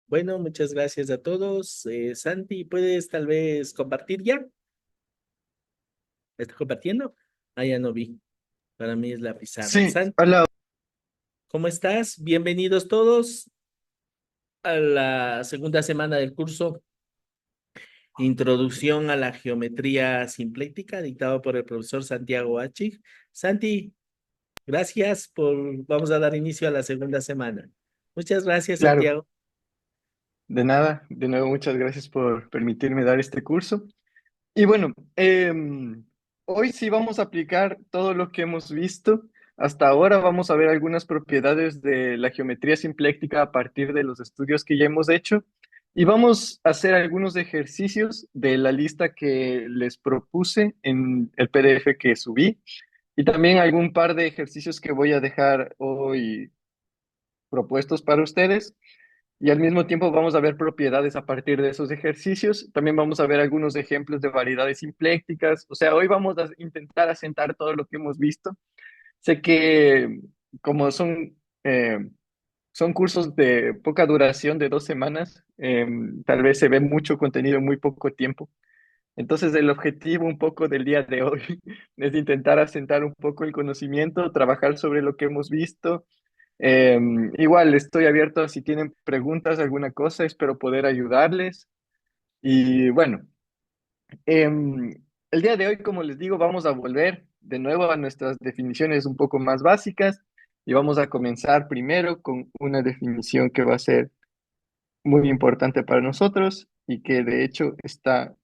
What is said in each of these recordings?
Bueno, muchas gracias a todos. Santi, ¿puedes tal vez compartir ya? ¿Estás compartiendo? Ah, ya no vi. Para mí es la pizarra. Sí, Santi, hola. ¿cómo estás? Bienvenidos todos a la segunda semana del curso Introducción a la Geometría Simpléctica, dictado por el profesor Santiago Achig. Santi, gracias por... Vamos a dar inicio a la segunda semana. Muchas gracias, Claro, Santiago. de nada. De nuevo, muchas gracias por permitirme dar este curso. Y bueno, hoy sí vamos a aplicar todo lo que hemos visto. Hasta ahora vamos a ver algunas propiedades de la geometría simpléctica a partir de los estudios que ya hemos hecho. Y vamos a hacer algunos ejercicios de la lista que les propuse en el PDF que subí. Y también algún par de ejercicios que voy a dejar hoy propuestos para ustedes. Y al mismo tiempo vamos a ver propiedades a partir de esos ejercicios. También vamos a ver algunos ejemplos de variedades simplécticas. O sea, hoy vamos a intentar asentar todo lo que hemos visto. Sé que como son cursos de poca duración, de 2 semanas, tal vez se ve mucho contenido en muy poco tiempo. Entonces, el objetivo un poco del día de hoy es intentar asentar un poco el conocimiento, trabajar sobre lo que hemos visto. Igual estoy abierto a si tienen preguntas, alguna cosa, espero poder ayudarles. Y bueno, em, el día de hoy, como les digo, vamos a volver de nuevo a nuestras definiciones un poco más básicas y vamos a comenzar primero con una definición que va a ser muy importante para nosotros y que de hecho está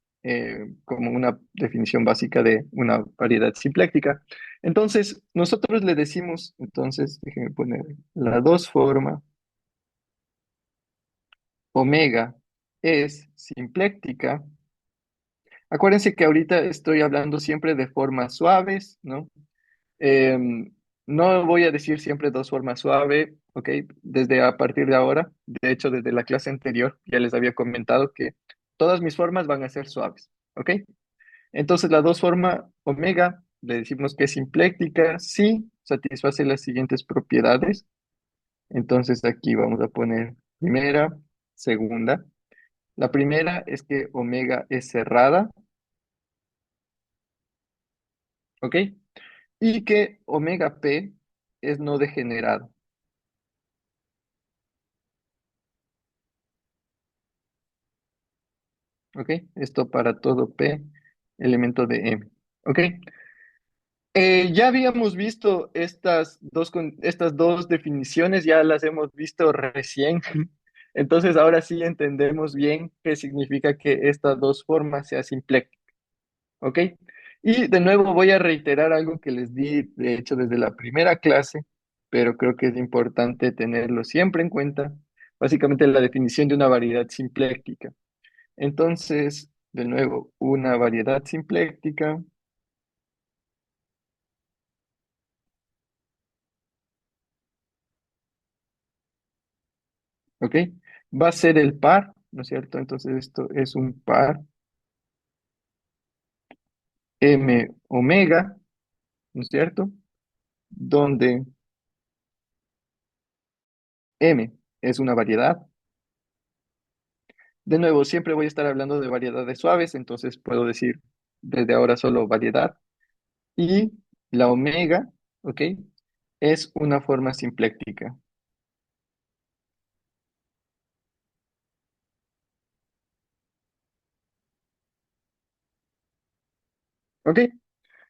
como una definición básica de una variedad simpléctica. Entonces, nosotros le decimos, entonces, déjenme poner la dos forma, omega es simpléctica. Acuérdense que ahorita estoy hablando siempre de formas suaves, ¿no? No voy a decir siempre dos formas suave, ¿ok? Desde a partir de ahora, de hecho, desde la clase anterior ya les había comentado que todas mis formas van a ser suaves, ¿ok? Entonces, la dos forma omega, le decimos que es simpléctica, sí, satisface las siguientes propiedades. Entonces, aquí vamos a poner primera, segunda. La primera es que omega es cerrada, ¿ok? Y que omega p es no degenerado. ¿Ok? Esto para todo P, elemento de M. ¿Ok? Ya habíamos visto estas dos definiciones, ya las hemos visto recién. Entonces, ahora sí entendemos bien qué significa que estas dos formas sean simplécticas. ¿Ok? Y de nuevo voy a reiterar algo que les di, de hecho, desde la primera clase, pero creo que es importante tenerlo siempre en cuenta. Básicamente, la definición de una variedad simpléctica. Entonces, de nuevo, una variedad simpléctica, ¿ok? Va a ser el par, ¿no es cierto? Entonces, esto es un par M omega, ¿no es cierto? Donde M es una variedad. De nuevo, siempre voy a estar hablando de variedades suaves, entonces puedo decir desde ahora solo variedad. Y la omega, ¿ok? Es una forma simpléctica, ¿ok?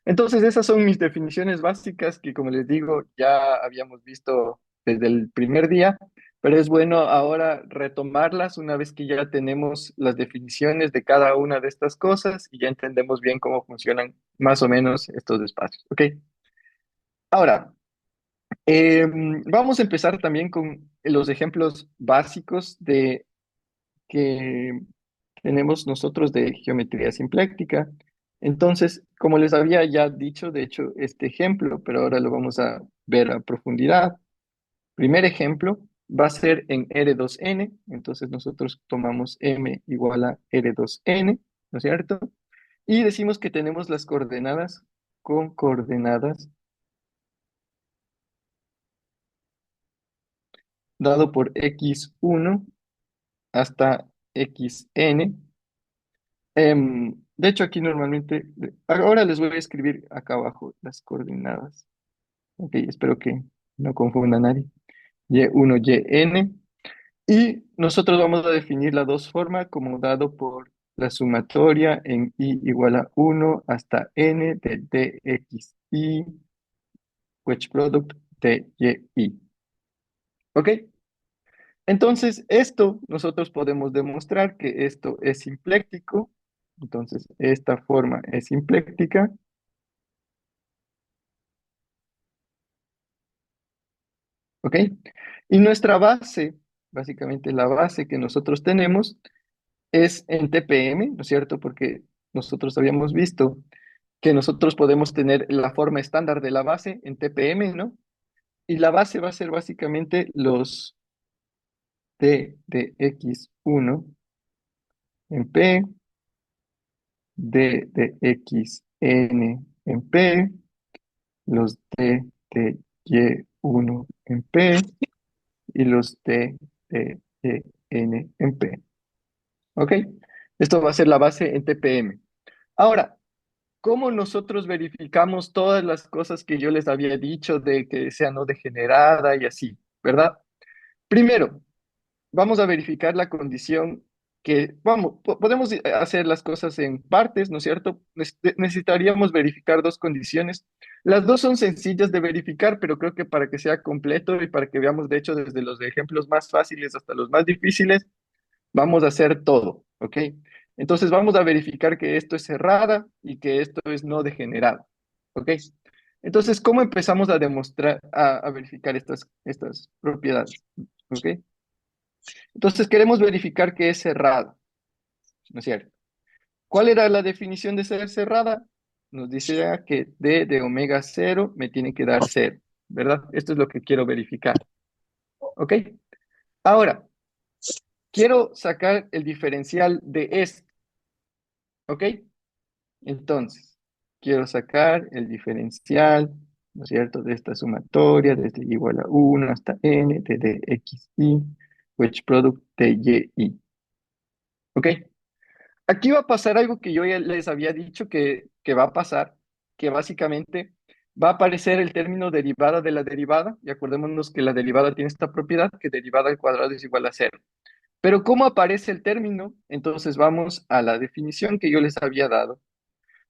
Entonces, esas son mis definiciones básicas que, como les digo, ya habíamos visto desde el primer día, pero es bueno ahora retomarlas una vez que ya tenemos las definiciones de cada una de estas cosas y ya entendemos bien cómo funcionan más o menos estos espacios. ¿Ok? Ahora, vamos a empezar también con los ejemplos básicos de que tenemos nosotros de geometría simpléctica. Entonces, como les había ya dicho, de hecho, este ejemplo, pero ahora lo vamos a ver a profundidad. Primer ejemplo va a ser en R2N, entonces nosotros tomamos M igual a R2N, ¿no es cierto? Y decimos que tenemos las coordenadas con coordenadas dado por X1 hasta xn. De hecho, aquí normalmente, ahora les voy a escribir acá abajo las coordenadas. Ok, espero que no confunda a nadie. Y1, yn. Y nosotros vamos a definir la dos forma como dado por la sumatoria en i igual a 1 hasta n de dxi, wedge product dy. ¿Ok? Entonces, esto nosotros podemos demostrar que esto es simpléctico. Entonces, esta forma es simpléctica. ¿Ok? Y nuestra base, básicamente la base que nosotros tenemos, es en TPM, ¿no es cierto? Porque nosotros habíamos visto que nosotros podemos tener la forma estándar de la base en TPM, ¿no? Y la base va a ser básicamente los T de X1 en P, D de XN en P, los D de Y1 en P y los D de YN en P. ¿Ok? Esto va a ser la base en TPM. Ahora, ¿cómo nosotros verificamos todas las cosas que yo les había dicho de que sea no degenerada y así, ¿verdad? Primero, vamos a verificar la condición que, vamos, podemos hacer las cosas en partes, ¿no es cierto? Necesitaríamos verificar dos condiciones. Las dos son sencillas de verificar, pero creo que para que sea completo y para que veamos, de hecho, desde los ejemplos más fáciles hasta los más difíciles, vamos a hacer todo, ¿ok? Entonces vamos a verificar que esto es cerrada y que esto es no degenerado, ¿ok? Entonces, ¿cómo empezamos a demostrar, a verificar estas propiedades? ¿Ok? Entonces queremos verificar que es cerrada, ¿no es cierto? ¿Cuál era la definición de ser cerrada? Nos dice que d de omega cero me tiene que dar cero, ¿verdad? Esto es lo que quiero verificar, ¿ok? Ahora, quiero sacar el diferencial de esto, ¿ok? Entonces, quiero sacar el diferencial, ¿no es cierto?, de esta sumatoria desde y igual a 1 hasta n de dxi, wedge product de yi, ¿ok? Aquí va a pasar algo que yo ya les había dicho que va a pasar, que básicamente va a aparecer el término derivada de la derivada, y acordémonos que la derivada tiene esta propiedad, que derivada al cuadrado es igual a cero. Pero ¿cómo aparece el término? Entonces vamos a la definición que yo les había dado.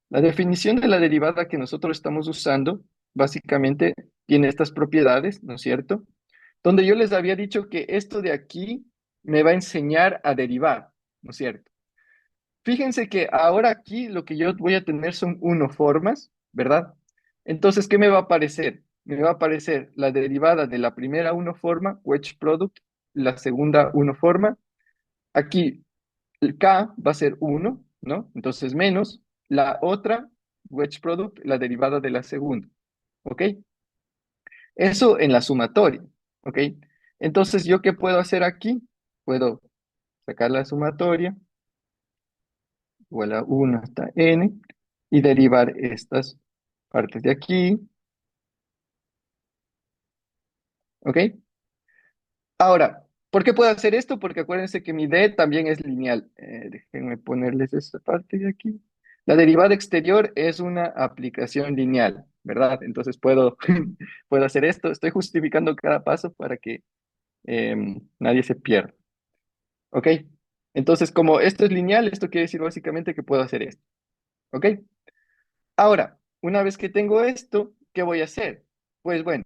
La definición de la derivada que nosotros estamos usando, básicamente tiene estas propiedades, ¿no es cierto? Donde yo les había dicho que esto de aquí me va a enseñar a derivar, ¿no es cierto? Fíjense que ahora aquí lo que yo voy a tener son formas, ¿verdad? Entonces, ¿qué me va a aparecer? Me va a aparecer la derivada de la primera forma, wedge product, la segunda forma. Aquí el K va a ser 1, ¿no? Entonces, menos la otra wedge product, la derivada de la segunda, ¿ok? Eso en la sumatoria, ¿ok? Entonces, ¿yo qué puedo hacer aquí? Puedo sacar la sumatoria igual a 1 hasta n, y derivar estas partes de aquí, ¿ok? Ahora, ¿por qué puedo hacer esto? Porque acuérdense que mi d también es lineal. Déjenme ponerles esta parte de aquí. La derivada exterior es una aplicación lineal, ¿verdad? Entonces puedo, puedo hacer esto. Estoy justificando cada paso para que nadie se pierda, ¿ok? Entonces, como esto es lineal, esto quiere decir básicamente que puedo hacer esto, ¿ok? Ahora, una vez que tengo esto, ¿qué voy a hacer? Pues bueno,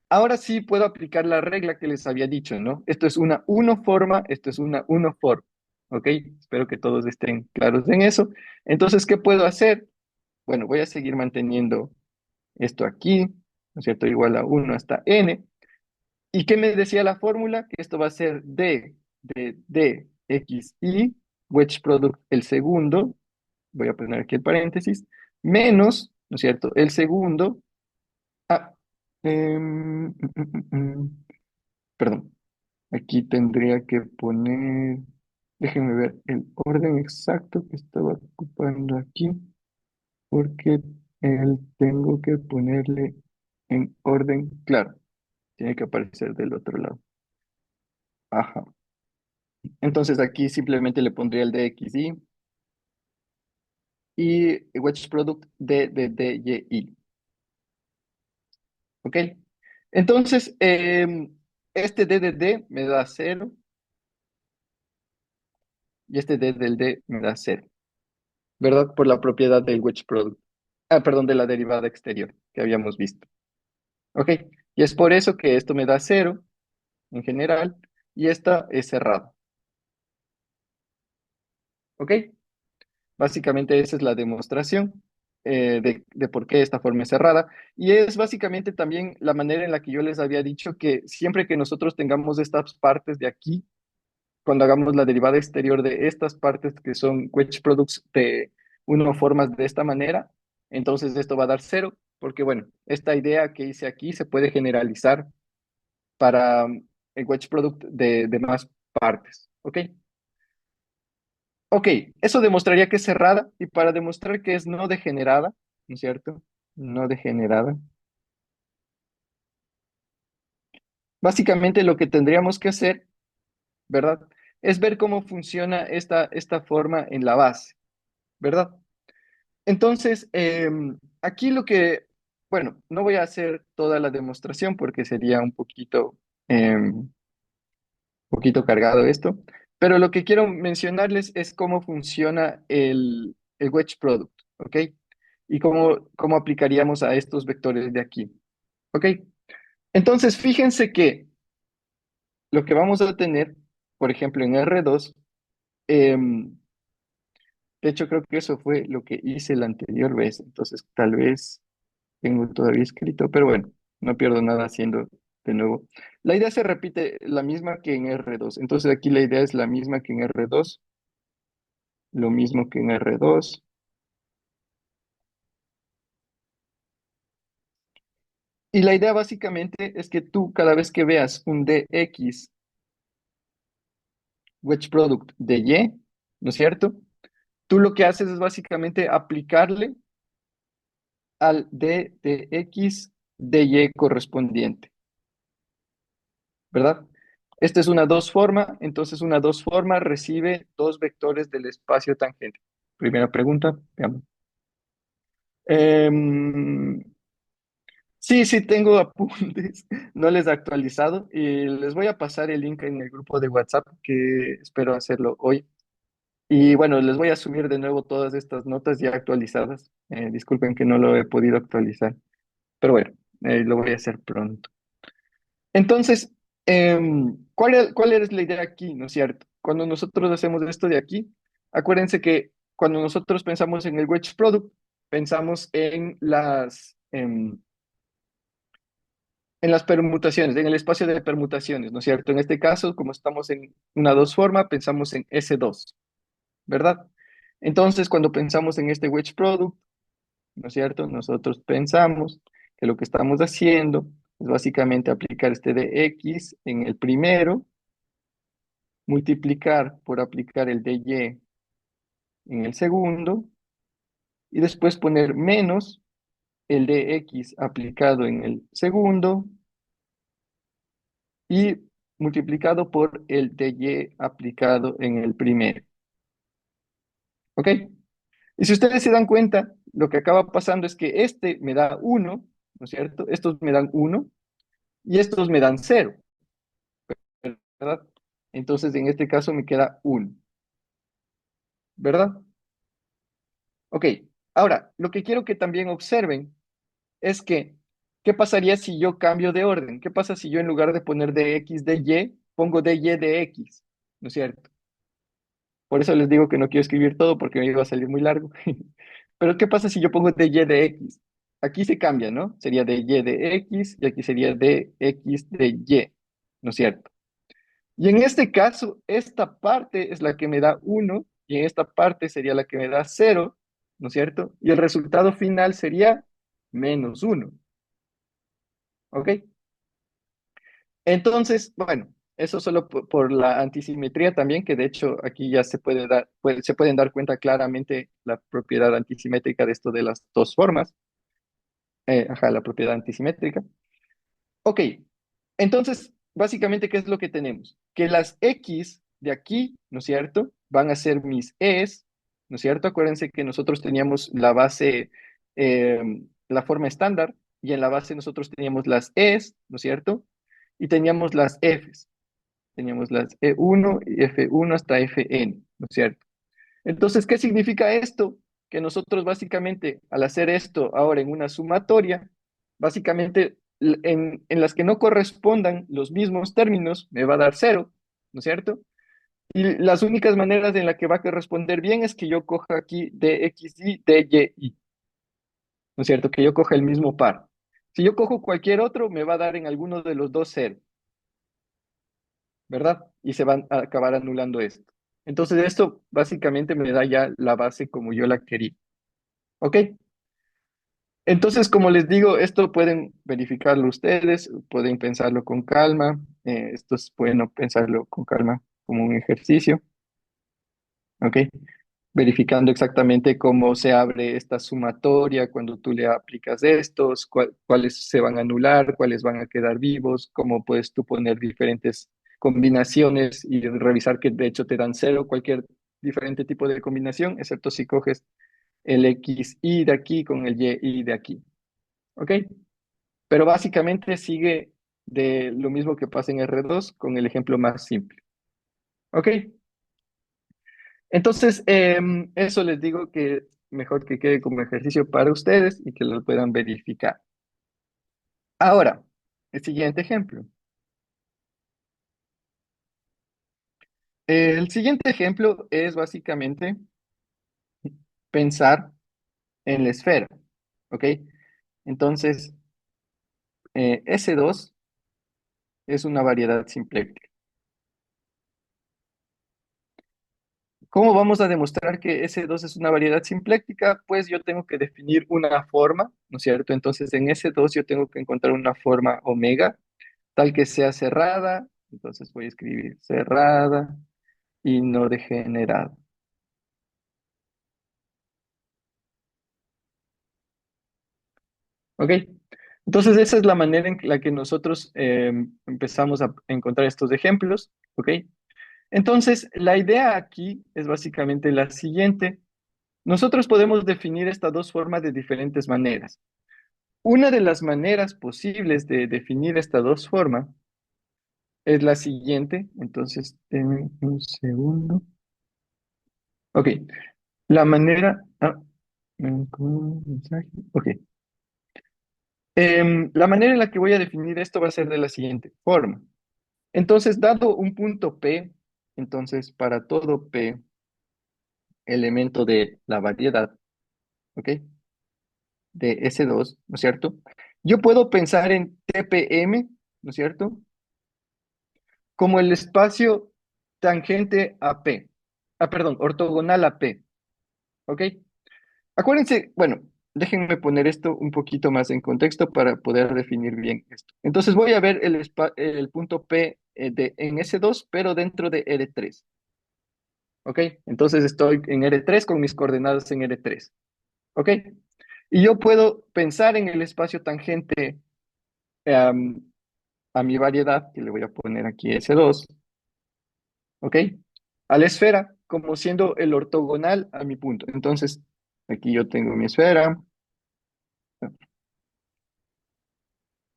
ahora sí puedo aplicar la regla que les había dicho, ¿no? Esto es una unoforma, esto es una unoforma, ¿ok? Espero que todos estén claros en eso. Entonces, ¿qué puedo hacer? Bueno, voy a seguir manteniendo esto aquí, ¿no es cierto? Igual a 1 hasta n. ¿Y qué me decía la fórmula? Que esto va a ser d de dxi, wedge product el segundo, voy a poner aquí el paréntesis, menos, ¿no es cierto? El segundo, ah, perdón, aquí tendría que poner, déjenme ver el orden exacto que estaba ocupando aquí, porque tengo que ponerle en orden, claro, tiene que aparecer del otro lado. Ajá. Entonces aquí simplemente le pondría el DXY y wedge product de DYI. ¿Ok? Entonces, este D de D me da cero y este D del D me da cero, ¿verdad? Por la propiedad del wedge product. Ah, perdón, de la derivada exterior que habíamos visto. ¿Ok? Y es por eso que esto me da cero en general y esta es cerrada. ¿Ok? Básicamente esa es la demostración de por qué esta forma es cerrada. Y es básicamente también la manera en la que yo les había dicho que siempre que nosotros tengamos estas partes de aquí, cuando hagamos la derivada exterior de estas partes que son wedge products de uno formas de esta manera, entonces esto va a dar cero, porque bueno, esta idea que hice aquí se puede generalizar para el wedge product de más partes. ¿Ok? Ok, eso demostraría que es cerrada y para demostrar que es no degenerada, ¿no es cierto? No degenerada. Básicamente lo que tendríamos que hacer, ¿verdad? Es ver cómo funciona esta forma en la base, ¿verdad? Entonces, aquí lo que, bueno, no voy a hacer toda la demostración porque sería poquito cargado esto, pero lo que quiero mencionarles es cómo funciona el wedge product, ¿ok? Y cómo aplicaríamos a estos vectores de aquí, ¿ok? Entonces, fíjense que lo que vamos a tener, por ejemplo, en R2, de hecho creo que eso fue lo que hice la anterior vez, entonces tal vez tengo todavía escrito, pero bueno, no pierdo nada haciendo de nuevo. La idea se repite la misma que en R2, entonces aquí la idea es la misma que en R2, lo mismo que en R2. Y la idea básicamente es que tú cada vez que veas un DX wedge product de Y, ¿no es cierto? Tú lo que haces es básicamente aplicarle al D de X de Y correspondiente, ¿verdad? Esta es una dos forma, entonces una dos forma recibe dos vectores del espacio tangente. Primera pregunta, veamos. Em, sí, sí, tengo apuntes, no les he actualizado y les voy a pasar el link en el grupo de WhatsApp que espero hacerlo hoy. Y bueno, les voy a subir de nuevo todas estas notas ya actualizadas. Disculpen que no lo he podido actualizar, pero bueno, lo voy a hacer pronto. Entonces, ¿cuál es la idea aquí, no es cierto? Cuando nosotros hacemos esto de aquí, acuérdense que cuando nosotros pensamos en el wedge product, pensamos en las permutaciones, en el espacio de permutaciones, ¿no es cierto? En este caso, como estamos en una dos forma, pensamos en S2, ¿verdad? Entonces, cuando pensamos en este wedge product, ¿no es cierto? Nosotros pensamos que lo que estamos haciendo es básicamente aplicar este de X en el primero, multiplicar por aplicar el de Y en el segundo, y después poner menos el de X aplicado en el segundo y multiplicado por el de Y aplicado en el primero. ¿Ok? Y si ustedes se dan cuenta, lo que acaba pasando es que este me da uno, ¿no es cierto? Estos me dan uno y estos me dan cero, ¿verdad? Entonces, en este caso me queda uno, ¿verdad? Ok, ahora, lo que quiero que también observen es que, ¿qué pasaría si yo cambio de orden? ¿Qué pasa si yo en lugar de poner de X de Y, pongo de Y de X? ¿No es cierto? Por eso les digo que no quiero escribir todo porque me iba a salir muy largo. Pero ¿qué pasa si yo pongo de Y de X? Aquí se cambia, ¿no? Sería de Y de X y aquí sería de X de Y, ¿no es cierto? Y en este caso, esta parte es la que me da uno y en esta parte sería la que me da cero, ¿no es cierto? Y el resultado final sería menos uno, ¿ok? Entonces, bueno, eso solo por la antisimetría también, que de hecho aquí ya se puede se pueden dar cuenta claramente la propiedad antisimétrica de esto de las dos formas. Ajá, la propiedad antisimétrica. Ok, entonces, básicamente, ¿qué es lo que tenemos? Que las X de aquí, ¿no es cierto? Van a ser mis E's, ¿no es cierto? Acuérdense que nosotros teníamos la base, la forma estándar, y en la base nosotros teníamos las E's, ¿no es cierto? Y teníamos las F's. Teníamos las E1 y F1 hasta Fn, ¿no es cierto? Entonces, ¿qué significa esto? Que nosotros básicamente, al hacer esto ahora en una sumatoria, básicamente en las que no correspondan los mismos términos, me va a dar cero, ¿no es cierto? Y las únicas maneras en las que va a corresponder bien es que yo coja aquí DXY, DYY, ¿no es cierto? Que yo coja el mismo par. Si yo cojo cualquier otro, me va a dar en alguno de los dos cero, ¿verdad? Y se van a acabar anulando esto. Entonces, esto básicamente me da ya la base como yo la quería. ¿Ok? Entonces, como les digo, esto pueden verificarlo ustedes, pueden pensarlo con calma. Esto es bueno pensarlo con calma como un ejercicio. ¿Ok? Verificando exactamente cómo se abre esta sumatoria cuando tú le aplicas estos, cuáles se van a anular, cuáles van a quedar vivos, cómo puedes tú poner diferentes combinaciones y revisar que de hecho te dan cero cualquier diferente tipo de combinación, excepto si coges el XY de aquí con el YY de aquí. ¿Ok? Pero básicamente sigue de lo mismo que pasa en R2 con el ejemplo más simple. ¿Ok? Entonces, eso les digo que mejor que quede como ejercicio para ustedes y que lo puedan verificar. Ahora, el siguiente ejemplo. El siguiente ejemplo es básicamente pensar en la esfera. ¿Ok? Entonces, S2 es una variedad simpléctica. ¿Cómo vamos a demostrar que S2 es una variedad simpléctica? Pues yo tengo que definir una forma, ¿no es cierto? Entonces en S2 yo tengo que encontrar una forma omega, tal que sea cerrada. Entonces voy a escribir cerrada y no degenerada. ¿Ok? Entonces esa es la manera en la que nosotros empezamos a encontrar estos ejemplos. ¿Ok? Entonces la idea aquí es básicamente la siguiente. Nosotros podemos definir estas dos formas de diferentes maneras. Una de las maneras posibles de definir estas dos formas es la siguiente. Entonces, denme un segundo. Ok, la manera... ¿cómo? Mensaje. Ok. La manera en la que voy a definir esto va a ser de la siguiente forma. Entonces, dado un punto P, entonces para todo P, elemento de la variedad, ¿ok? De S2, ¿no es cierto? Yo puedo pensar en TPM, ¿no es cierto? Como el espacio tangente a P. Ah, perdón, ortogonal a P. ¿Ok? Acuérdense, bueno, déjenme poner esto un poquito más en contexto para poder definir bien esto. Entonces voy a ver el punto P en S2, pero dentro de R3. ¿Ok? Entonces estoy en R3 con mis coordenadas en R3. ¿Ok? Y yo puedo pensar en el espacio tangente am, a mi variedad, que le voy a poner aquí S2. ¿Ok? A la esfera como siendo el ortogonal a mi punto. Entonces, aquí yo tengo mi esfera.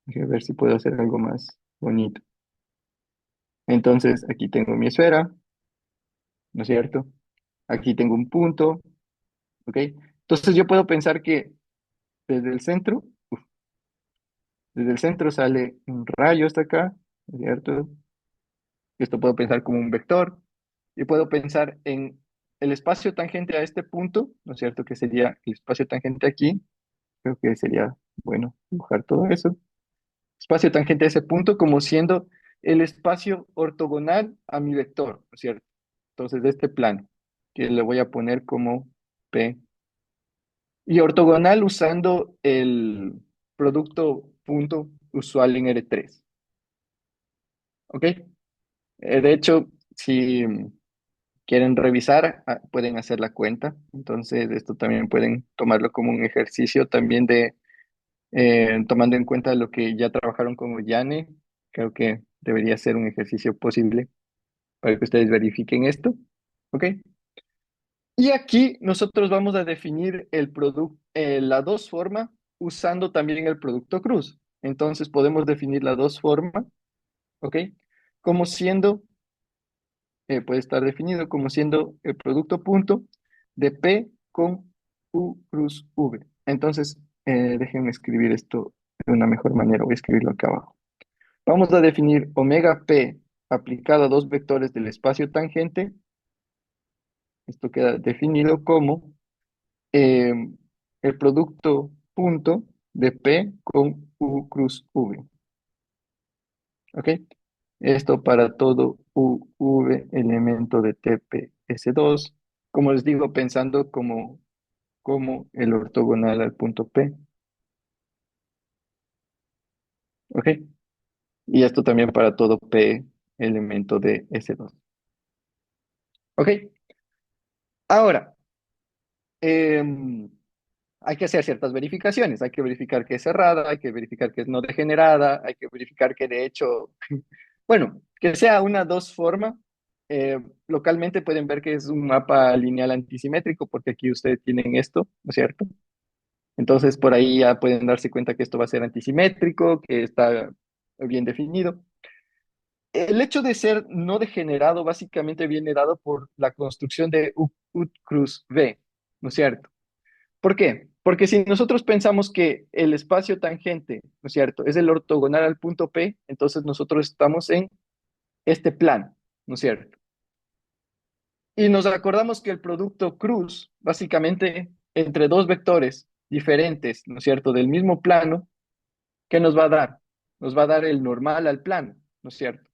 Déjame ver si puedo hacer algo más bonito. Entonces, aquí tengo mi esfera, ¿no es cierto? Aquí tengo un punto, ¿ok? Entonces, yo puedo pensar que desde el centro, desde el centro sale un rayo hasta acá, ¿no es cierto? Esto puedo pensar como un vector. Y puedo pensar en el espacio tangente a este punto, ¿no es cierto? Que sería el espacio tangente aquí. Creo que sería bueno dibujar todo eso. Espacio tangente a ese punto como siendo el espacio ortogonal a mi vector, ¿no es cierto? Entonces, de este plano, que le voy a poner como P. Y ortogonal usando el producto punto usual en R3. ¿Ok? De hecho, si quieren revisar, pueden hacer la cuenta. Entonces, esto también pueden tomarlo como un ejercicio también de tomando en cuenta lo que ya trabajaron con Ollane, creo que debería ser un ejercicio posible. para que ustedes verifiquen esto. ¿Ok? Y aquí nosotros vamos a definir el producto, la dos forma usando también el producto cruz. Entonces podemos definir la dos forma, ¿ok? Como siendo, puede estar definido como siendo el producto punto de P con U cruz V. Entonces, déjenme escribir esto de una mejor manera. Voy a escribirlo acá abajo. Vamos a definir omega P aplicado a dos vectores del espacio tangente. Esto queda definido como eh, el producto punto de P con U cruz V. ¿Ok? Esto para todo UV elemento de TPS2, como les digo, pensando como el ortogonal al punto P. ¿Ok? Y esto también para todo P elemento de S2. ¿Ok? Ahora, em, hay que hacer ciertas verificaciones. Hay que verificar que es cerrada, hay que verificar que es no degenerada, hay que verificar que de hecho, bueno, que sea una dos forma. Localmente pueden ver que es un mapa lineal antisimétrico porque aquí ustedes tienen esto, ¿no es cierto? Entonces por ahí ya pueden darse cuenta que esto va a ser antisimétrico, que está bien definido. El hecho de ser no degenerado básicamente viene dado por la construcción de U cruz V, ¿no es cierto? ¿Por qué? Porque si nosotros pensamos que el espacio tangente, ¿no es cierto?, es el ortogonal al punto P, entonces nosotros estamos en este plano, ¿no es cierto? Y nos acordamos que el producto cruz, básicamente, entre dos vectores diferentes, ¿no es cierto?, del mismo plano, ¿qué nos va a dar? Nos va a dar el normal al plano, ¿no es cierto?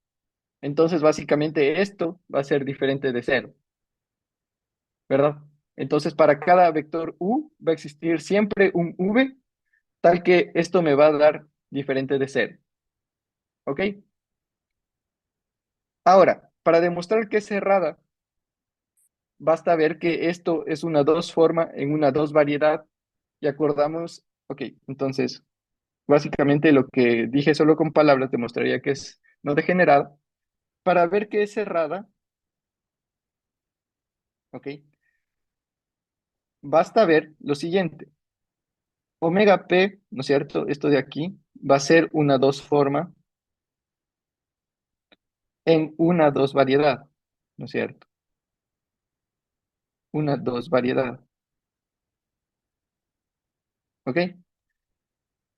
Entonces, básicamente, esto va a ser diferente de cero, ¿verdad? Entonces, para cada vector U va a existir siempre un V tal que esto me va a dar diferente de cero. ¿Ok? Ahora, para demostrar que es cerrada, basta ver que esto es una dos forma en una dos variedad y acordamos, ok, entonces, básicamente lo que dije solo con palabras demostraría que es no degenerada. Para ver que es cerrada, ok, basta ver lo siguiente. Omega P, ¿no es cierto? Esto de aquí va a ser una dos forma en una dos variedad, ¿no es cierto? Una dos variedad, ¿ok?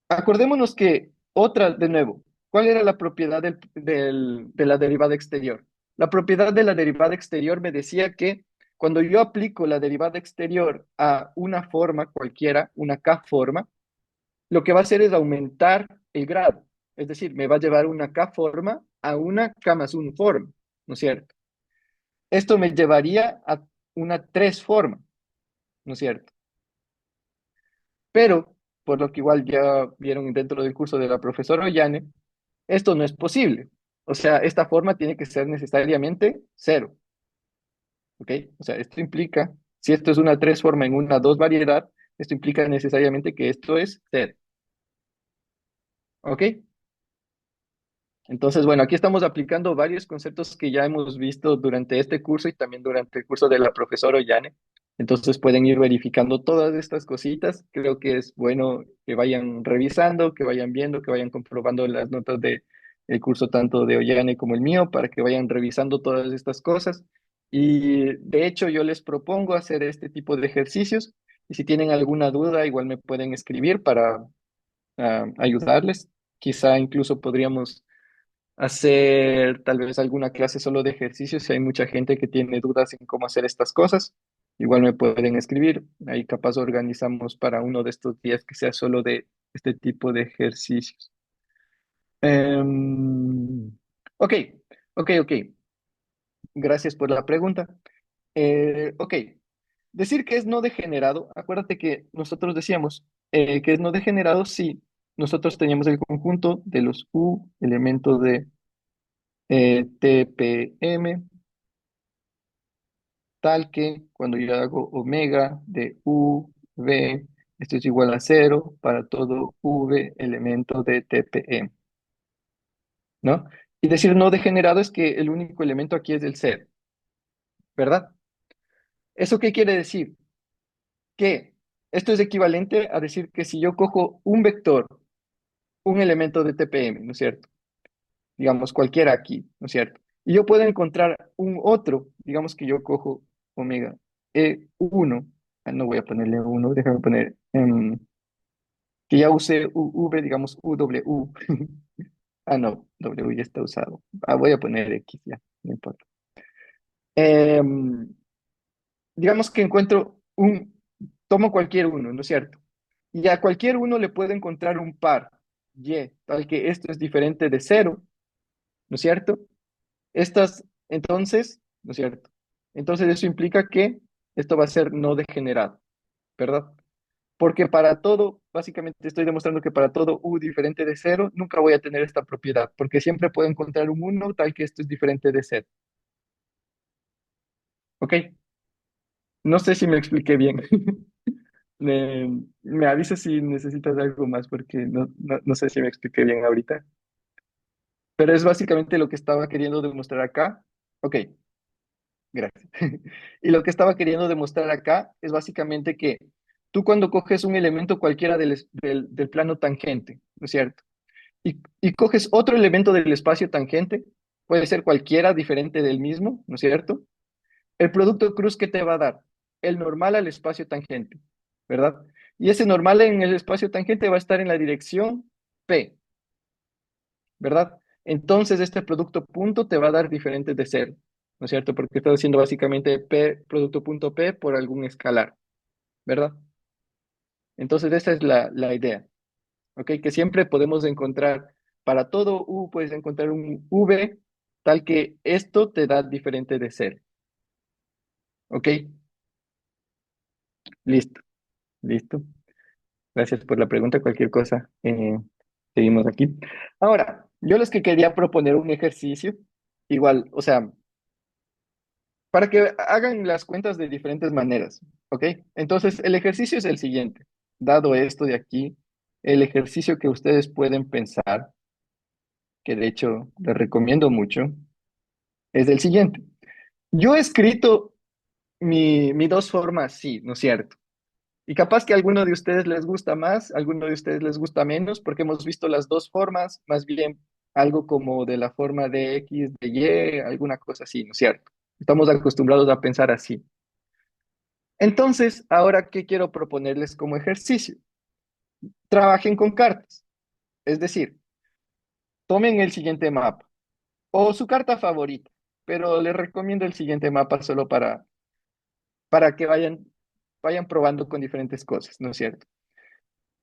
Acordémonos que otra, de nuevo, ¿cuál era la propiedad de la derivada exterior? La propiedad de la derivada exterior me decía que cuando yo aplico la derivada exterior a una forma cualquiera, una K forma, lo que va a hacer es aumentar el grado. Es decir, me va a llevar una K forma a una K más 1 forma, ¿no es cierto? Esto me llevaría a una 3 forma, ¿no es cierto? Pero, por lo que igual ya vieron dentro del curso de la profesora Ollane, esto no es posible. O sea, esta forma tiene que ser necesariamente cero. ¿Ok? O sea, esto implica, si esto es una tres forma en una dos variedad, esto implica necesariamente que esto es cero. ¿Ok? Entonces, bueno, aquí estamos aplicando varios conceptos que ya hemos visto durante este curso y también durante el curso de la profesora Ollane. Entonces pueden ir verificando todas estas cositas. Creo que es bueno que vayan revisando, que vayan viendo, que vayan comprobando las notas de el curso tanto de Ollane como el mío para que vayan revisando todas estas cosas. Y de hecho yo les propongo hacer este tipo de ejercicios y si tienen alguna duda igual me pueden escribir para ayudarles. Quizá incluso podríamos hacer tal vez alguna clase solo de ejercicios si hay mucha gente que tiene dudas en cómo hacer estas cosas. Igual me pueden escribir, ahí capaz organizamos para uno de estos días que sea solo de este tipo de ejercicios. Em, ok, ok. Gracias por la pregunta. Ok, decir que es no degenerado, acuérdate que nosotros decíamos que es no degenerado si nosotros teníamos el conjunto de los U elementos de TPM, tal que cuando yo hago omega de V, esto es igual a cero para todo V elemento de TPM, ¿no? Y decir no degenerado es que el único elemento aquí es el cero, ¿verdad? ¿Eso qué quiere decir? Que esto es equivalente a decir que si yo cojo un vector, un elemento de TPM, ¿no es cierto? Digamos, cualquiera aquí, ¿no es cierto? Y yo puedo encontrar un otro, digamos que yo cojo omega E1, no voy a ponerle uno, déjame poner, que ya use V, digamos UW. Ah, no, W ya está usado. Ah, voy a poner X ya, no importa. Em, digamos que encuentro tomo cualquier uno, ¿no es cierto? Y a cualquier uno le puedo encontrar un par, Y, tal que esto es diferente de cero, ¿no es cierto? Estas, entonces, ¿no es cierto? Entonces eso implica que esto va a ser no degenerado, ¿verdad? Porque para todo, básicamente estoy demostrando que para todo u diferente de cero, nunca voy a tener esta propiedad, porque siempre puedo encontrar un uno tal que esto es diferente de cero. ¿Ok? No sé si me expliqué bien. Me avisas si necesitas algo más, porque no sé si me expliqué bien ahorita. Pero es básicamente lo que estaba queriendo demostrar acá. Ok, gracias. Y lo que estaba queriendo demostrar acá es básicamente que tú cuando coges un elemento cualquiera del plano tangente, ¿no es cierto? Y coges otro elemento del espacio tangente, puede ser cualquiera diferente del mismo, ¿no es cierto? El producto cruz, ¿qué te va a dar? El normal al espacio tangente, ¿verdad? Y ese normal en el espacio tangente va a estar en la dirección P, ¿verdad? Entonces este producto punto te va a dar diferente de cero, ¿no es cierto? Porque estás haciendo básicamente P, producto punto P por algún escalar, ¿verdad? Entonces esa es la idea, ¿ok? Que siempre podemos encontrar, para todo U puedes encontrar un V tal que esto te da diferente de cero, ¿ok? Listo, listo. Gracias por la pregunta. Cualquier cosa, seguimos aquí. Ahora, yo les que quería proponer un ejercicio, igual, o sea, para que hagan las cuentas de diferentes maneras, ¿ok? Entonces, el ejercicio es el siguiente. Dado esto de aquí, el ejercicio que ustedes pueden pensar, que de hecho les recomiendo mucho, es el siguiente. Yo he escrito mi dos formas, sí, ¿no es cierto? Y capaz que a alguno de ustedes les gusta más, a alguno de ustedes les gusta menos, porque hemos visto las dos formas, más bien algo como de la forma de X, de Y, alguna cosa así, ¿no es cierto? Estamos acostumbrados a pensar así. Entonces, ahora, ¿qué quiero proponerles como ejercicio? Trabajen con cartas, es decir, tomen el siguiente mapa o su carta favorita, pero les recomiendo el siguiente mapa solo para que vayan probando con diferentes cosas, ¿no es cierto?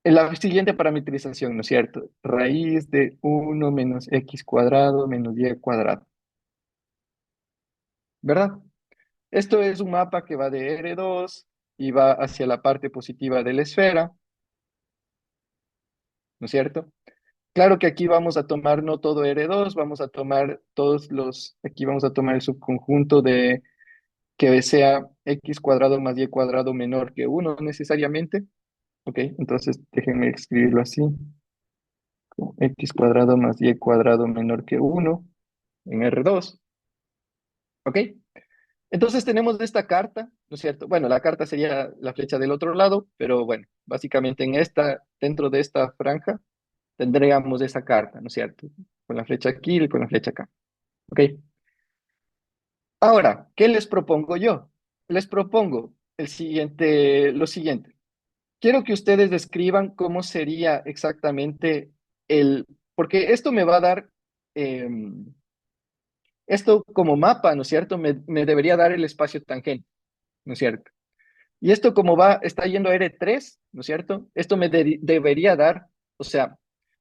En la siguiente parametrización, ¿no es cierto? Raíz de uno menos x cuadrado menos y cuadrado, ¿verdad? Esto es un mapa que va de R2 y va hacia la parte positiva de la esfera, ¿no es cierto? Claro que aquí vamos a tomar no todo R2, vamos a tomar aquí vamos a tomar el subconjunto de que sea x cuadrado más y cuadrado menor que uno necesariamente. Ok, entonces déjenme escribirlo así. X cuadrado más y cuadrado menor que uno en R2. ¿Ok? Entonces tenemos esta carta, ¿no es cierto? Bueno, la carta sería la flecha del otro lado, pero bueno, básicamente dentro de esta franja, tendríamos esa carta, ¿no es cierto? Con la flecha aquí y con la flecha acá. ¿Ok? Ahora, ¿qué les propongo yo? Les propongo lo siguiente. Quiero que ustedes describan cómo sería exactamente porque esto me va a dar, esto como mapa, ¿no es cierto? Me debería dar el espacio tangente, ¿no es cierto? Y esto como está yendo a R3, ¿no es cierto? Esto me debería dar, o sea,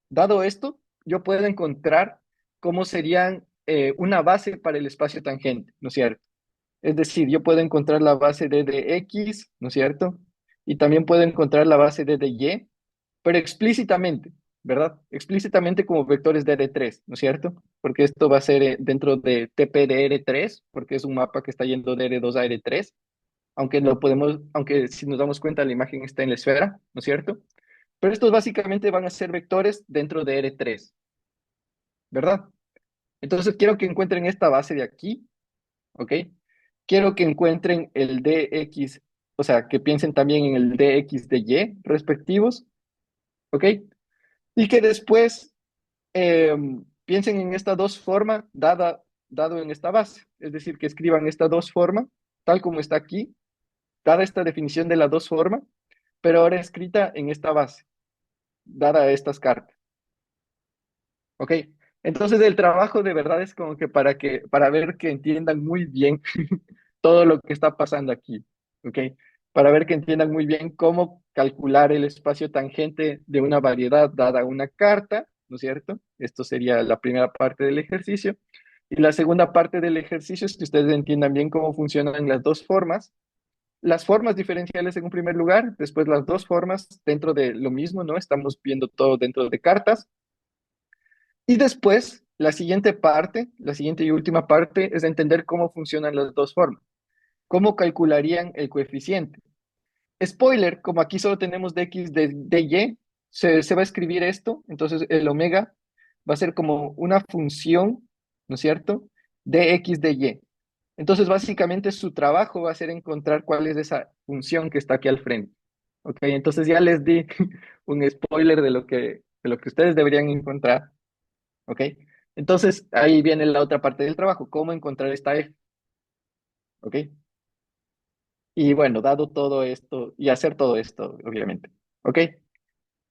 dado esto, yo puedo encontrar cómo serían una base para el espacio tangente, ¿no es cierto? Es decir, yo puedo encontrar la base de X, ¿no es cierto? Y también puedo encontrar la base de Y, pero explícitamente, ¿verdad? Explícitamente como vectores de R3, ¿no es cierto? Porque esto va a ser dentro de TP de R3, porque es un mapa que está yendo de R2 a R3, aunque si nos damos cuenta la imagen está en la esfera, ¿no es cierto? Pero estos básicamente van a ser vectores dentro de R3, ¿verdad? Entonces quiero que encuentren esta base de aquí, ¿ok? Quiero que encuentren el dx, o sea, que piensen también en el dx de y respectivos, ¿ok? Y que después eh, piensen en estas dos formas dado en esta base. Es decir, que escriban estas dos formas, tal como está aquí, dada esta definición de las dos formas, pero ahora escrita en esta base, dada estas cartas. ¿Ok? Entonces el trabajo de verdad es como que para ver que entiendan muy bien todo lo que está pasando aquí. ¿Ok? Para ver que entiendan muy bien cómo calcular el espacio tangente de una variedad dada una carta, ¿no es cierto? Esto sería la primera parte del ejercicio. Y la segunda parte del ejercicio es que ustedes entiendan bien cómo funcionan las dos formas. Las formas diferenciales en un primer lugar, después las dos formas dentro de lo mismo, ¿no? Estamos viendo todo dentro de cartas. Y después, la siguiente parte, la siguiente y última parte, es entender cómo funcionan las dos formas. ¿Cómo calcularían el coeficiente? Spoiler, como aquí solo tenemos dx de y, se va a escribir esto, entonces el omega va a ser como una función, ¿no es cierto? De x de y. Entonces, básicamente su trabajo va a ser encontrar cuál es esa función que está aquí al frente. Ok, entonces ya les di un spoiler de lo que ustedes deberían encontrar. ¿Ok? Entonces, ahí viene la otra parte del trabajo, cómo encontrar esta F. ¿Ok? Y bueno, dado todo esto, y hacer todo esto, obviamente. ¿Ok?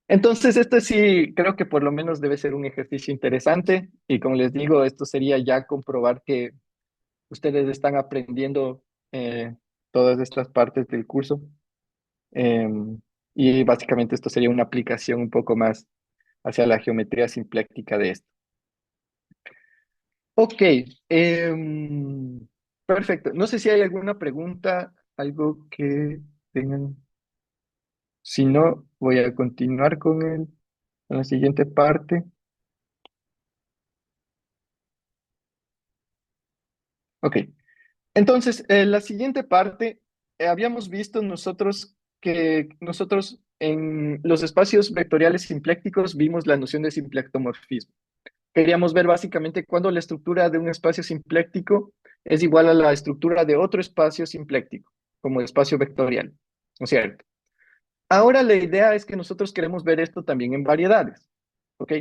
Entonces, esto sí, creo que por lo menos debe ser un ejercicio interesante. Y como les digo, esto sería ya comprobar que ustedes están aprendiendo todas estas partes del curso. Y básicamente esto sería una aplicación un poco más hacia la geometría simpléctica de esto. Ok, perfecto. No sé si hay alguna pregunta, algo que tengan. Si no, voy a continuar con la siguiente parte. Ok, entonces, la siguiente parte, habíamos visto nosotros que nosotros en los espacios vectoriales simplécticos vimos la noción de simplectomorfismo. Queríamos ver básicamente cuándo la estructura de un espacio simpléctico es igual a la estructura de otro espacio simpléctico, como el espacio vectorial, ¿no es cierto? Ahora la idea es que nosotros queremos ver esto también en variedades, ¿ok?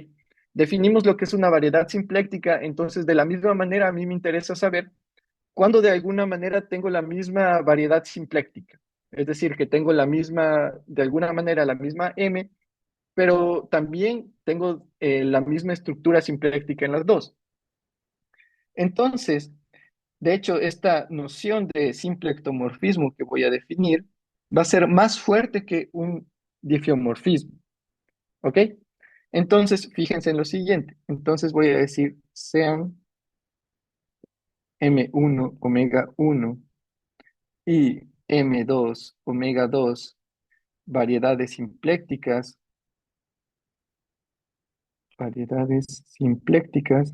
Definimos lo que es una variedad simpléctica, entonces de la misma manera a mí me interesa saber cuándo de alguna manera tengo la misma variedad simpléctica, es decir, que tengo la misma, de alguna manera la misma M, pero también tengo la misma estructura simpléctica en las dos. Entonces, de hecho, esta noción de simplectomorfismo que voy a definir va a ser más fuerte que un difiomorfismo, ¿ok? Entonces, fíjense en lo siguiente. Entonces voy a decir sean M1 omega 1 y M2 omega 2 variedades simplécticas, variedades simplécticas,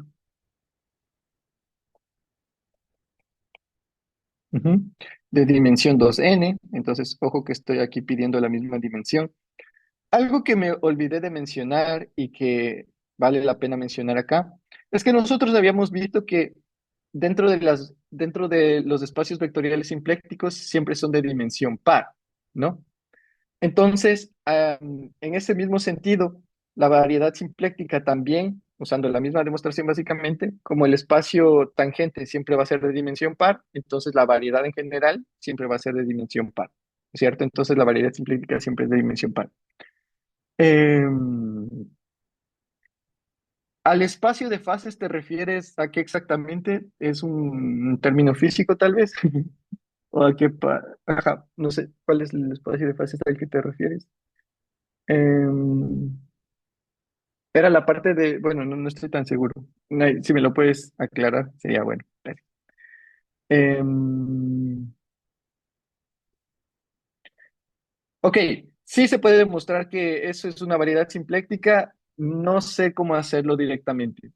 ujú, de dimensión 2n. Entonces, ojo que estoy aquí pidiendo la misma dimensión. Algo que me olvidé de mencionar y que vale la pena mencionar acá es que nosotros habíamos visto que dentro de los espacios vectoriales simplécticos siempre son de dimensión par, ¿no? Entonces, en ese mismo sentido, la variedad simpléctica también, usando la misma demostración básicamente, como el espacio tangente siempre va a ser de dimensión par, entonces la variedad en general siempre va a ser de dimensión par, ¿cierto? Entonces la variedad simpléctica siempre es de dimensión par. Em, ¿Al espacio de fases te refieres a qué exactamente? ¿Es un término físico tal vez? ¿O a qué Ajá, no sé, ¿cuál es el espacio de fases al que te refieres? Em, Era la parte de, bueno, no estoy tan seguro. Si me lo puedes aclarar, sería bueno. Gracias. Em, ok, sí se puede demostrar que eso es una variedad simpléctica. No sé cómo hacerlo directamente.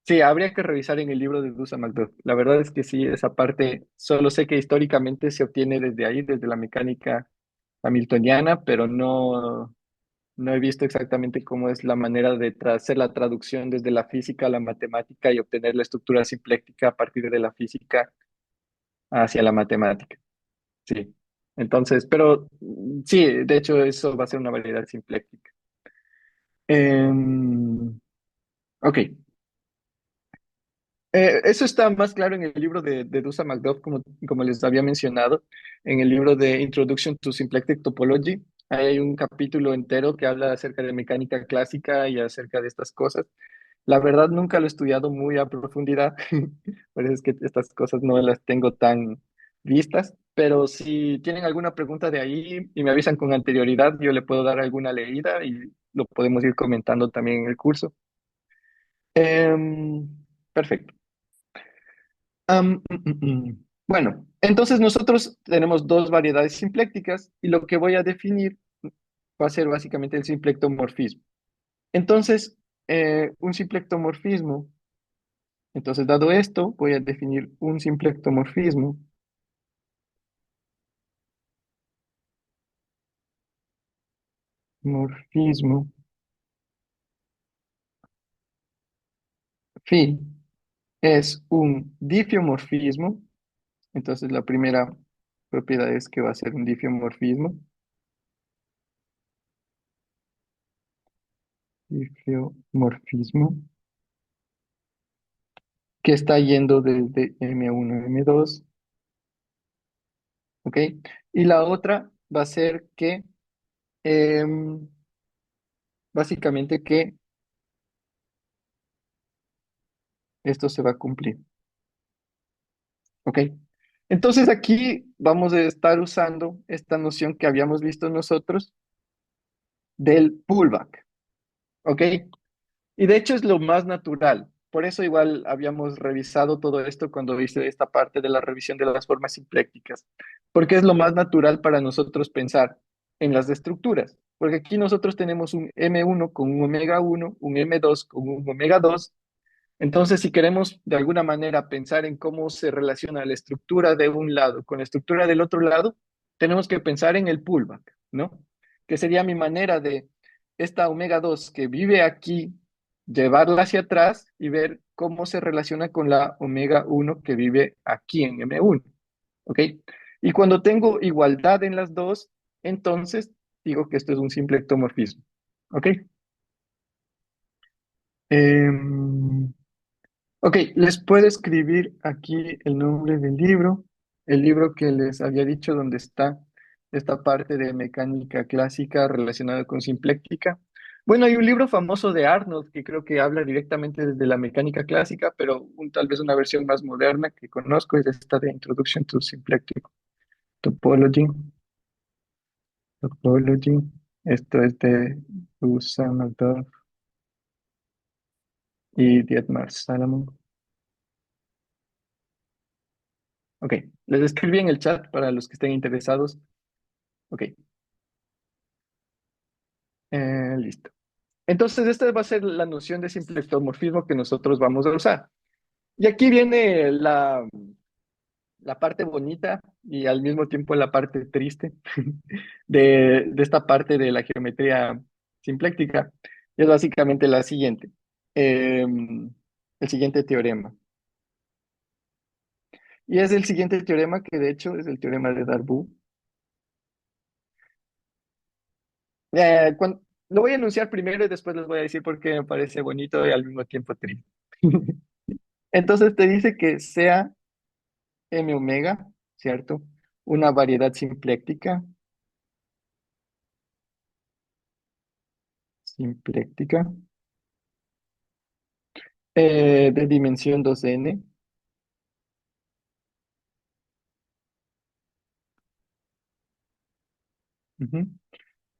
Sí, habría que revisar en el libro de Dusa McDuff. La verdad es que sí, esa parte solo sé que históricamente se obtiene desde ahí, desde la mecánica hamiltoniana, pero no. No he visto exactamente cómo es la manera de hacer la traducción desde la física a la matemática y obtener la estructura simpléctica a partir de la física hacia la matemática. Sí. Entonces, pero sí, de hecho eso va a ser una variedad simpléctica. Ok. Eso está más claro en el libro de Dusa McDuff, como les había mencionado, en el libro de Introduction to Symplectic Topology. Ahí hay un capítulo entero que habla acerca de mecánica clásica y acerca de estas cosas. La verdad, nunca lo he estudiado muy a profundidad, por eso es que estas cosas no las tengo tan vistas, pero si tienen alguna pregunta de ahí y me avisan con anterioridad, yo le puedo dar alguna leída y lo podemos ir comentando también en el curso. Em, Perfecto. Bueno, entonces nosotros tenemos dos variedades simplécticas y lo que voy a definir va a ser básicamente el simplectomorfismo. Entonces, un simplectomorfismo, entonces dado esto, voy a definir un simplectomorfismo, morfismo, phi, es un difiomorfismo, entonces la primera propiedad es que va a ser un difiomorfismo, difiomorfismo, que está yendo desde M1 a M2. ¿Ok? Y la otra va a ser que, em, básicamente que esto se va a cumplir. ¿Ok? Entonces aquí vamos a estar usando esta noción que habíamos visto nosotros del pullback. ¿Ok? Y de hecho es lo más natural. Por eso igual habíamos revisado todo esto cuando hice esta parte de la revisión de las formas simplécticas, porque es lo más natural para nosotros pensar en las estructuras, porque aquí nosotros tenemos un M1 con un omega 1, un M2 con un omega 2. Entonces, si queremos de alguna manera pensar en cómo se relaciona la estructura de un lado con la estructura del otro lado, tenemos que pensar en el pullback, ¿no? Que sería mi manera de esta omega 2 que vive aquí, llevarla hacia atrás y ver cómo se relaciona con la omega 1 que vive aquí en M1, ¿ok? Y cuando tengo igualdad en las dos, entonces digo que esto es un simple ectomorfismo, ¿ok? Em, Ok, les puedo escribir aquí el nombre del libro, el libro que les había dicho donde está esta parte de mecánica clásica relacionada con simpléctica. Bueno, hay un libro famoso de Arnold que creo que habla directamente desde la mecánica clásica, pero tal vez una versión más moderna que conozco es esta de Introduction to Symplectic Topology. Topology. Esto es de Susan McDuff y Dietmar Salomon. Ok, les escribí en el chat para los que estén interesados. Ok, listo. Entonces, esta va a ser la noción de simplexomorfismo que nosotros vamos a usar. Y aquí viene la parte bonita y al mismo tiempo la parte triste de esta parte de la geometría simpléctica. Y es básicamente la siguiente. El siguiente teorema. Y es el siguiente teorema que de hecho es el teorema de Darboux. Lo voy a enunciar primero y después les voy a decir por qué me parece bonito y al mismo tiempo triste. Entonces te dice que sea M omega, ¿cierto? Una variedad simpléctica de dimensión 2n. Ujú,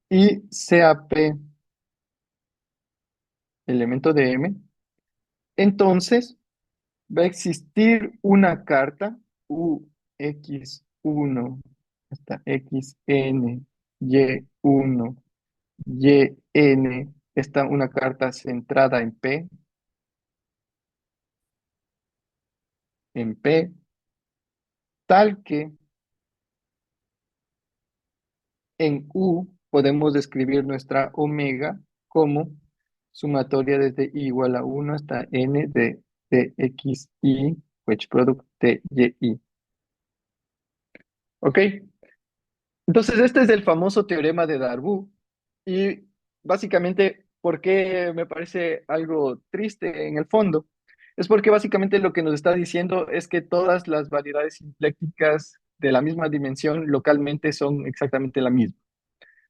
y sea P elemento de M, entonces va a existir una carta UX1 hasta XN, Y1, YN, está una carta centrada en P, tal que en U podemos describir nuestra omega como sumatoria desde i igual a 1 hasta n de dxi, wedge product de y. ¿Ok? Entonces, este es el famoso teorema de Darboux. Y básicamente, ¿por qué me parece algo triste en el fondo? Es porque básicamente lo que nos está diciendo es que todas las variedades simplécticas de la misma dimensión localmente son exactamente la misma.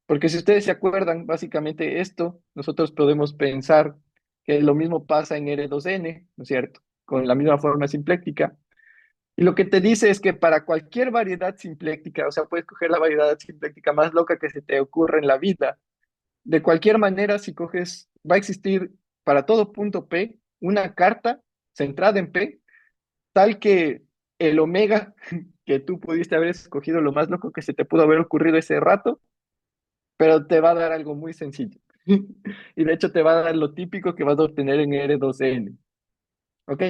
Porque si ustedes se acuerdan, básicamente esto, nosotros podemos pensar que lo mismo pasa en R2N, ¿no es cierto? Con la misma forma simpléctica. Y lo que te dice es que para cualquier variedad simpléctica, o sea, puedes coger la variedad simpléctica más loca que se te ocurra en la vida. De cualquier manera, si coges, va a existir para todo punto P una carta centrada en P, tal que el omega que tú pudiste haber escogido, lo más loco que se te pudo haber ocurrido ese rato, pero te va a dar algo muy sencillo. Y de hecho te va a dar lo típico que vas a obtener en R2N. ¿Ok?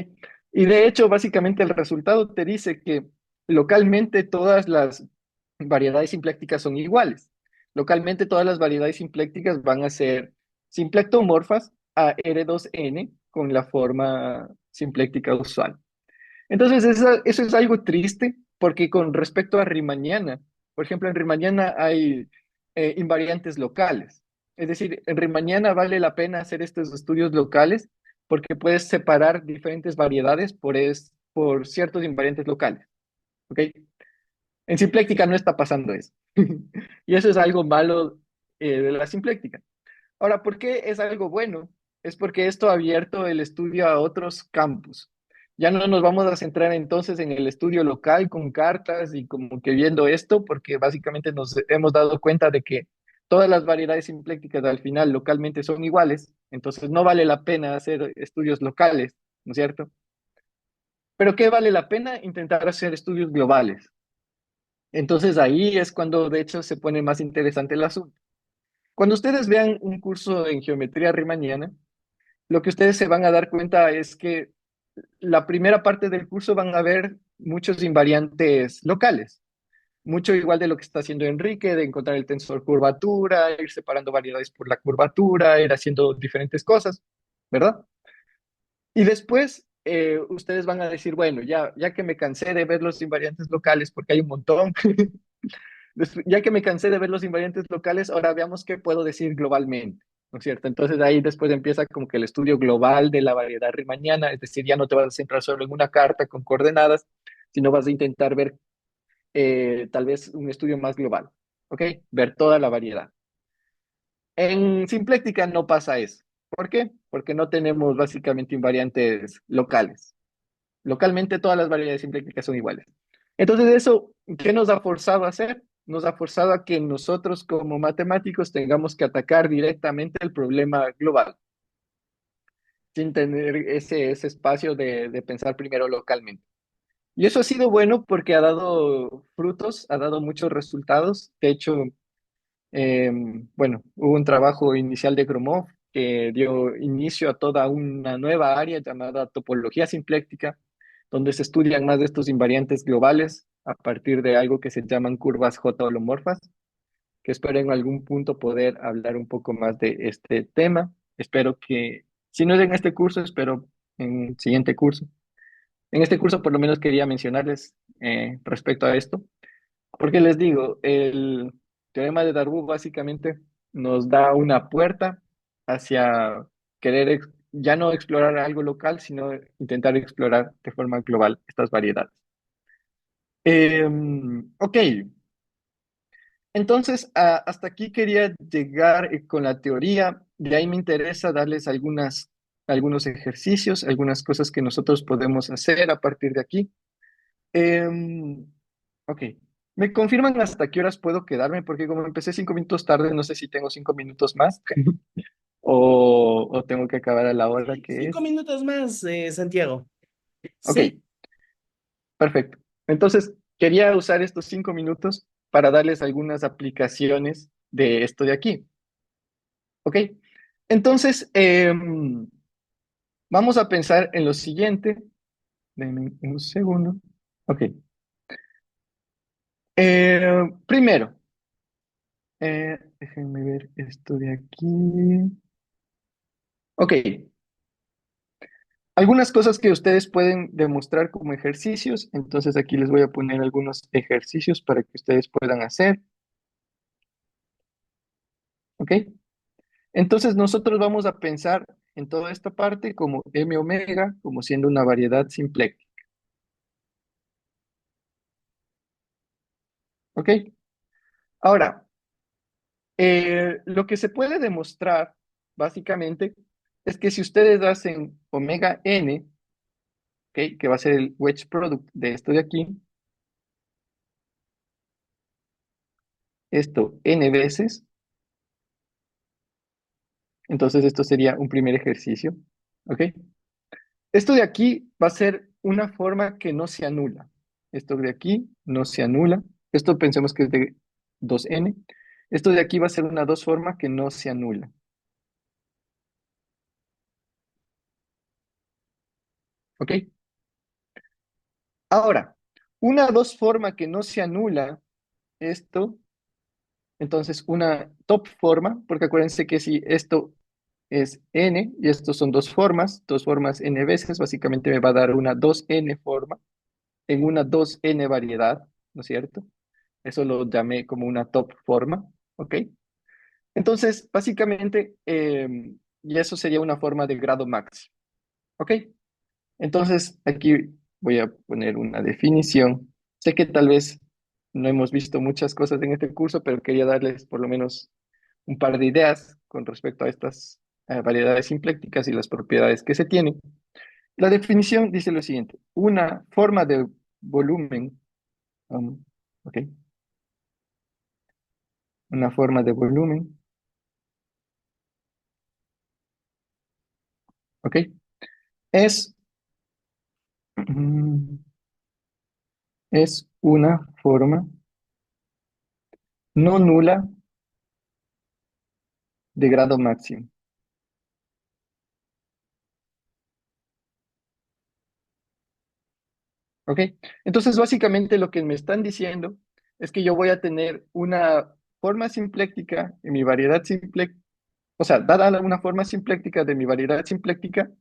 Y de hecho, básicamente el resultado te dice que localmente todas las variedades simplécticas son iguales. Localmente todas las variedades simplécticas van a ser simplectomorfas a R2N con la forma simpléctica usual. Entonces, eso es algo triste porque con respecto a Riemanniana, por ejemplo, en Riemanniana hay invariantes locales. Es decir, en Riemanniana vale la pena hacer estos estudios locales porque puedes separar diferentes variedades por ciertos invariantes locales. ¿Ok? En simpléctica no está pasando eso. Y eso es algo malo de la simpléctica. Ahora, ¿por qué es algo bueno? Es porque esto ha abierto el estudio a otros campos. Ya no nos vamos a centrar entonces en el estudio local con cartas y como que viendo esto, porque básicamente nos hemos dado cuenta de que todas las variedades simplécticas al final localmente son iguales, entonces no vale la pena hacer estudios locales, ¿no es cierto? Pero ¿qué vale la pena? Intentar hacer estudios globales. Entonces ahí es cuando de hecho se pone más interesante el asunto. Cuando ustedes vean un curso en geometría riemanniana, lo que ustedes se van a dar cuenta es que la primera parte del curso van a ver muchos invariantes locales, mucho igual de lo que está haciendo Enrique, de encontrar el tensor curvatura, ir separando variedades por la curvatura, ir haciendo diferentes cosas, ¿verdad? Y después ustedes van a decir, bueno, ya que me cansé de ver los invariantes locales, porque hay un montón, ya que me cansé de ver los invariantes locales, ahora veamos qué puedo decir globalmente, ¿no es cierto? Entonces ahí después empieza como que el estudio global de la variedad riemanniana, es decir, ya no te vas a centrar solo en una carta con coordenadas, sino vas a intentar ver tal vez un estudio más global, ¿ok? Ver toda la variedad. En simpléctica no pasa eso. ¿Por qué? Porque no tenemos básicamente invariantes locales. Localmente todas las variedades simplécticas son iguales. Entonces, eso, ¿qué nos ha forzado a hacer? Nos ha forzado a que nosotros como matemáticos tengamos que atacar directamente el problema global, sin tener ese espacio de pensar primero localmente. Y eso ha sido bueno porque ha dado frutos, ha dado muchos resultados. De hecho, bueno, hubo un trabajo inicial de Gromov que dio inicio a toda una nueva área llamada topología simpléctica, donde se estudian más de estos invariantes globales a partir de algo que se llaman curvas J-holomorfas, que espero en algún punto poder hablar un poco más de este tema. Espero que, si no es en este curso, espero en el siguiente curso. En este curso por lo menos quería mencionarles respecto a esto. Porque les digo, el teorema de Darboux básicamente nos da una puerta hacia querer ya no explorar algo local, sino intentar explorar de forma global estas variedades. Ok, entonces hasta aquí quería llegar con la teoría. De ahí me interesa darles algunos ejercicios, algunas cosas que nosotros podemos hacer a partir de aquí. Em, ok. ¿Me confirman hasta qué horas puedo quedarme? Porque como empecé 5 minutos tarde, no sé si tengo 5 minutos más o tengo que acabar a la hora Sí, que cinco es. minutos más, Santiago. Ok, Sí, perfecto. Entonces, quería usar estos 5 minutos para darles algunas aplicaciones de esto de aquí. Ok. Entonces, vamos a pensar en lo siguiente. Denme un segundo. Ok. Primero. Déjenme ver esto de aquí. Ok, algunas cosas que ustedes pueden demostrar como ejercicios, entonces aquí les voy a poner algunos ejercicios para que ustedes puedan hacer, ¿ok? Entonces nosotros vamos a pensar en toda esta parte como M omega, como siendo una variedad simpléctica, ¿ok? Ahora, lo que se puede demostrar, básicamente, es que si ustedes hacen omega n, ¿ok? Que va a ser el wedge product de esto de aquí, esto n veces, entonces esto sería un primer ejercicio, ¿ok? Esto de aquí va a ser una forma que no se anula. Esto de aquí no se anula. Esto pensemos que es de 2n. Esto de aquí va a ser una 2 forma que no se anula, ¿ok? Ahora, una 2 forma que no se anula, esto, entonces una top forma, porque acuérdense que si esto es n y estos son dos formas n veces, básicamente me va a dar una 2n forma en una 2n variedad, ¿no es cierto? Eso lo llamé como una top forma, ¿ok? Entonces, básicamente, y eso sería una forma de grado máximo, ¿ok? Entonces, aquí voy a poner una definición. Sé que tal vez no hemos visto muchas cosas en este curso, pero quería darles por lo menos un par de ideas con respecto a estas variedades simplécticas y las propiedades que se tienen. La definición dice lo siguiente: una forma de volumen, ¿ok? Una forma de volumen, ¿ok? Es, mm, es una forma no nula de grado máximo. ¿Ok? Entonces, básicamente lo que me están diciendo es que yo voy a tener una forma simpléctica en mi variedad simpléctica, o sea, dada una forma simpléctica de mi variedad simpléctica,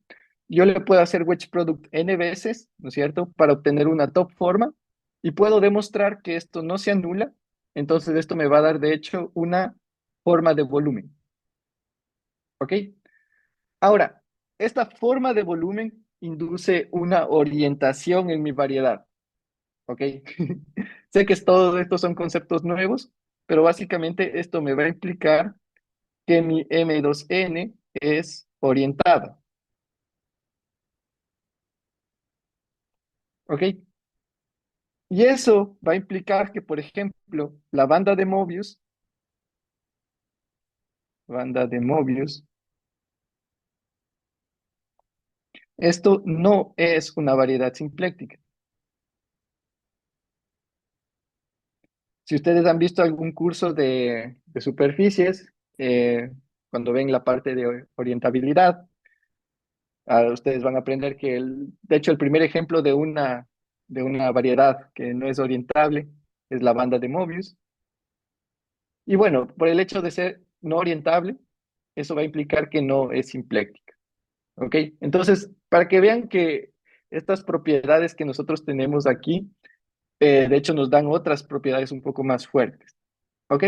yo le puedo hacer wedge product n veces, ¿no es cierto?, para obtener una top forma y puedo demostrar que esto no se anula. Entonces, esto me va a dar, de hecho, una forma de volumen. ¿Ok? Ahora, esta forma de volumen induce una orientación en mi variedad, ¿ok? Sé que todos estos son conceptos nuevos, pero básicamente esto me va a implicar que mi M2N es orientada, ¿ok? Y eso va a implicar que, por ejemplo, la banda de Mobius, esto no es una variedad simpléctica. Si ustedes han visto algún curso de superficies, cuando ven la parte de orientabilidad, ustedes van a aprender que, de hecho, el primer ejemplo de una variedad que no es orientable es la banda de Mobius. Y bueno, por el hecho de ser no orientable, eso va a implicar que no es simpléctica. ¿Ok? Entonces, para que vean que estas propiedades que nosotros tenemos aquí, de hecho, nos dan otras propiedades un poco más fuertes. ¿Ok?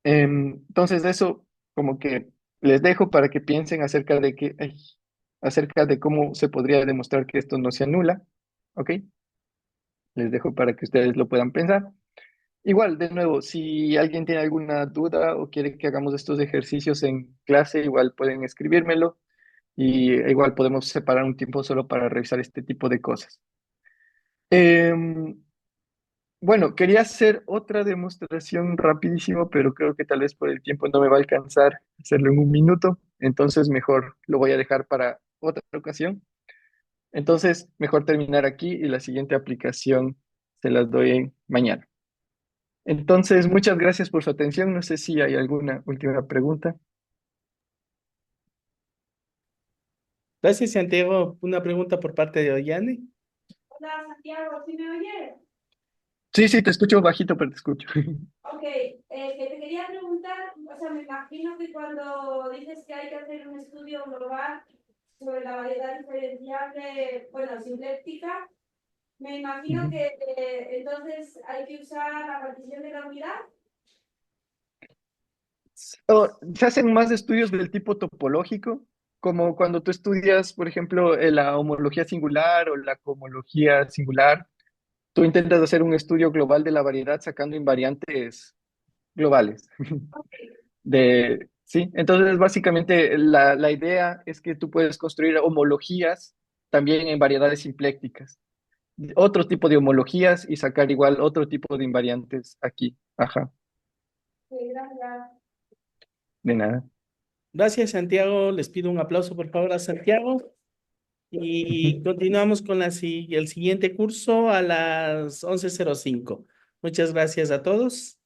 Entonces, eso como que les dejo para que piensen acerca de acerca de cómo se podría demostrar que esto no se anula. ¿Ok? Les dejo para que ustedes lo puedan pensar. Igual, de nuevo, si alguien tiene alguna duda o quiere que hagamos estos ejercicios en clase, igual pueden escribírmelo y igual podemos separar un tiempo solo para revisar este tipo de cosas. Em, Bueno, quería hacer otra demostración rapidísimo, pero creo que tal vez por el tiempo no me va a alcanzar hacerlo en un minuto, entonces mejor lo voy a dejar para otra ocasión. Entonces, mejor terminar aquí y la siguiente aplicación se las doy mañana. Entonces, muchas gracias por su atención. No sé si hay alguna última pregunta. Gracias, Santiago. Una pregunta por parte de Oyane. Hola Santiago, ¿sí me oyes? Sí, sí, te escucho bajito, pero te escucho. Ok, que te quería preguntar, o sea, me imagino que cuando dices que hay que hacer un estudio global sobre la variedad diferenciable, bueno, sintética, me imagino Ujú. que entonces hay que usar la partición de la unidad. Se hacen más estudios del tipo topológico, como cuando tú estudias, por ejemplo, la homología singular o la cohomología singular. Tú intentas hacer un estudio global de la variedad sacando invariantes globales. Sí, entonces básicamente la idea es que tú puedes construir homologías también en variedades simplécticas, otro tipo de homologías y sacar igual otro tipo de invariantes aquí. Ajá, Sí, gracias. de nada. Gracias, Santiago. Les pido un aplauso, por favor, a Santiago. Y continuamos con el siguiente curso a las 11:05. Muchas gracias a todos.